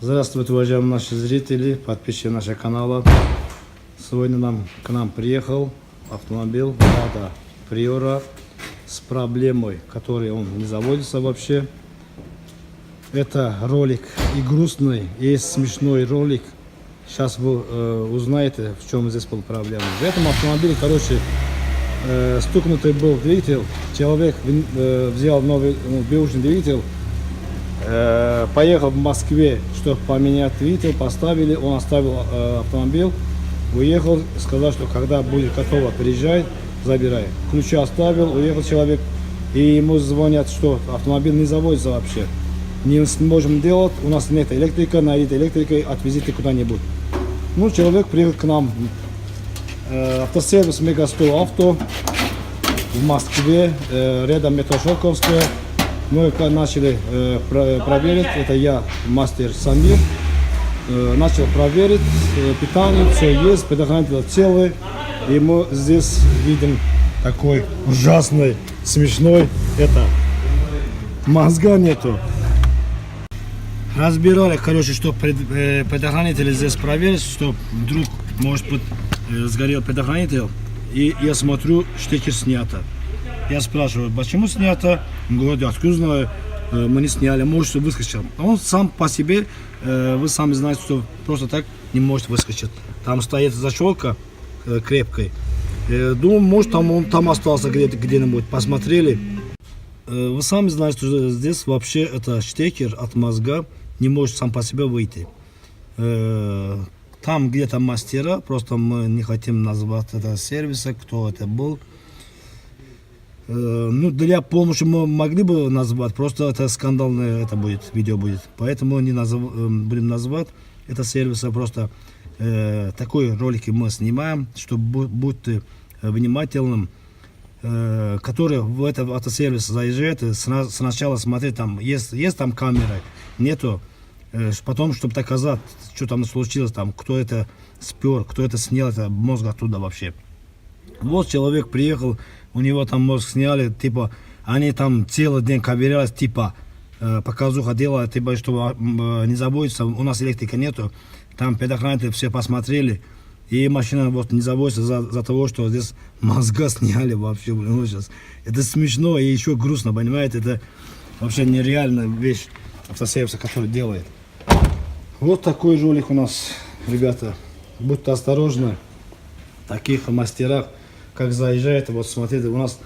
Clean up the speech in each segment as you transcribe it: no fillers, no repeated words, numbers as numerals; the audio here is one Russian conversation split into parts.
Здравствуйте, уважаемые наши зрители, подписчики нашего канала. Сегодня к нам приехал автомобиль Lada Priora с проблемой, которой он не заводится вообще. Это ролик и грустный, и смешной ролик. Сейчас вы узнаете, в чем здесь была проблема. В этом автомобиле, стукнутый был двигатель. Человек взял новый бэушный двигатель. Поехал в Москве, чтобы поменять двигатель, поставили, он оставил автомобиль, уехал, сказал, что когда будет готово, приезжай, забирай. Ключи оставил, уехал человек, и ему звонят, что автомобиль не заводится вообще. Не можем делать, у нас нет электрика, найдите электрикой, отвезите куда-нибудь. Ну, человек приехал к нам, автосервис Мегастол Авто в Москве, рядом метро Шелковская. Мы начали проверить, это я, мастер Самир, начал проверить питание, все есть, предохранители целые. И мы здесь видим такой ужасный, смешной, это мозга нету. Разбирали, что предохранители здесь проверить, что вдруг, может быть, сгорел предохранитель. И я смотрю, штекер снято. Я спрашиваю, почему снято? Он говорит, откуда знаю, мы не сняли, может выскочил. А он сам по себе, вы сами знаете, что просто так не может выскочить. Там стоит защелка крепкой. Думаю, может он там остался где-нибудь, посмотрели. Вы сами знаете, что здесь вообще это штекер от мозга не может сам по себе выйти. Там где-то мастера, просто мы не хотим назвать это сервиса, кто это был. Ну, для помощи мы могли бы назвать, просто это скандальное видео будет. Поэтому не будем назвать это сервиса, просто такой ролики мы снимаем, чтобы будьте внимательным, который в этот автосервис заезжает, сначала смотреть, там есть там камеры, нету, потом, чтобы доказать, что там случилось, там, кто это спер, кто это снял, это мозг оттуда вообще. Вот человек приехал, у него там мозг сняли, типа, они там целый день ковырялись, типа, показуха делала, типа, что не заводится, у нас электрика нету, там предохранители все посмотрели, и машина вот не заводится за того, что здесь мозга сняли вообще, блин, сейчас. Это смешно и еще грустно, понимаете, это вообще нереальная вещь автосервиса, который делает. Вот такой ролик у нас, ребята, будьте осторожны, таких мастерах, как заезжает, вот смотрите, у нас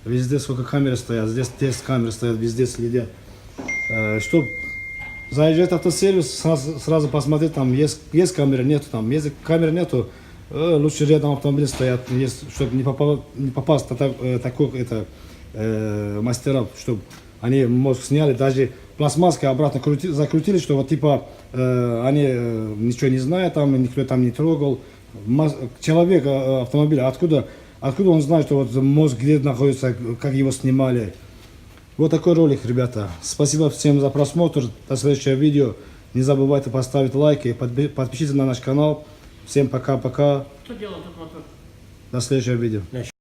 везде сколько камер стоят, здесь камеры стоят, везде следят. Что заезжает автосервис, сразу посмотреть, там есть камеры, нету там, если камеры нету, лучше рядом автомобили стоят, чтобы не попасть на такой мастеров, чтобы они мозг сняли, даже пластмасской обратно закрутили, что вот типа они ничего не знают, там никто там не трогал. Человек автомобиля, откуда он знает, что вот мозг где находится, как его снимали. Вот такой ролик, ребята. Спасибо всем за просмотр. До следующего видео. Не забывайте поставить лайки, подпишитесь на наш канал. Всем пока-пока. До следующего видео.